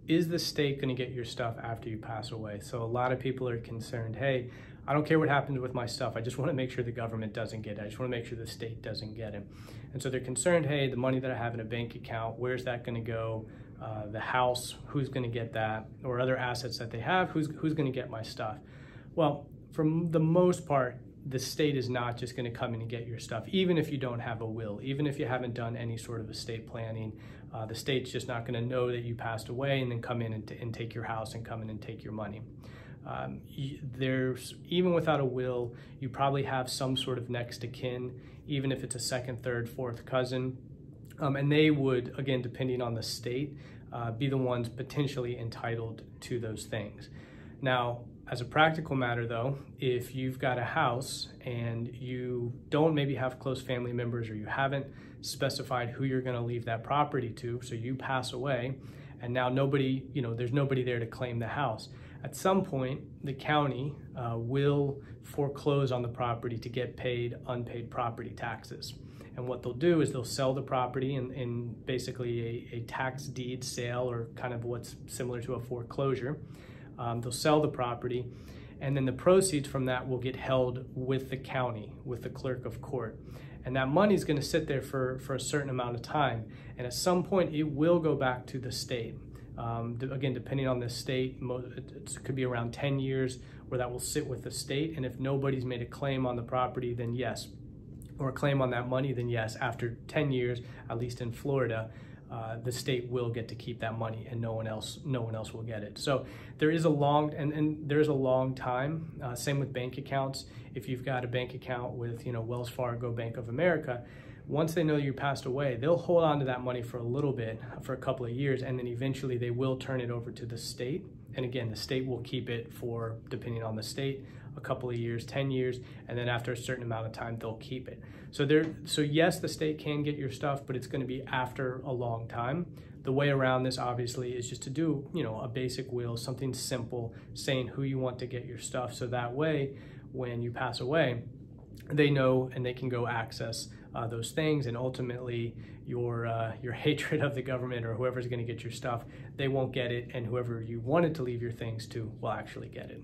is the state going to get your stuff after you pass away? So a lot of people are concerned, hey, I don't care what happens with my stuff. I just want to make sure the government doesn't get it. I just want to make sure the state doesn't get it. And so they're concerned, hey, the money that I have in a bank account, where's that going to go? The house, who's going to get that? Or other assets that they have, who's going to get my stuff? Well, for the most part, the state is not just going to come in and get your stuff, even if you don't have a will, even if you haven't done any sort of estate planning. The state's just not going to know that you passed away and then come in and take your house and come in and take your money. There's, even without a will, you probably have some sort of next of kin, even if it's a second, third, fourth cousin. And they would, again, depending on the state, be the ones potentially entitled to those things. Now, as a practical matter though, if you've got a house and you don't maybe have close family members, or you haven't specified who you're going to leave that property to, so you pass away and now nobody, there's nobody there to claim the house. At some point, the county will foreclose on the property to get paid unpaid property taxes. And what they'll do is they'll sell the property in basically a tax deed sale, or kind of what's similar to a foreclosure. They'll sell the property, and then the proceeds from that will get held with the county, with the clerk of court. And that money is going to sit there for a certain amount of time. And at some point, it will go back to the state. Again, depending on the state, it could be around 10 years where that will sit with the state. And if nobody's made a claim on the property, then yes, or a claim on that money, then yes, after 10 years, at least in Florida, the state will get to keep that money, and no one else will get it. So there is a long, and there's a long time. Same with bank accounts. If you've got a bank account with, Wells Fargo, Bank of America, once they know you passed away, they'll hold on to that money for a little bit, for a couple of years, and then eventually they will turn it over to the state. And again, the state will keep it for, depending on the state, a couple of years, 10 years, and then after a certain amount of time, they'll keep it. So yes, the state can get your stuff, but it's going to be after a long time. The way around this, obviously, is just to do, a basic will, something simple, saying who you want to get your stuff. So that way, when you pass away, they know and they can go access those things, and ultimately your hatred of the government, or whoever's going to get your stuff, they won't get it, and whoever you wanted to leave your things to will actually get it.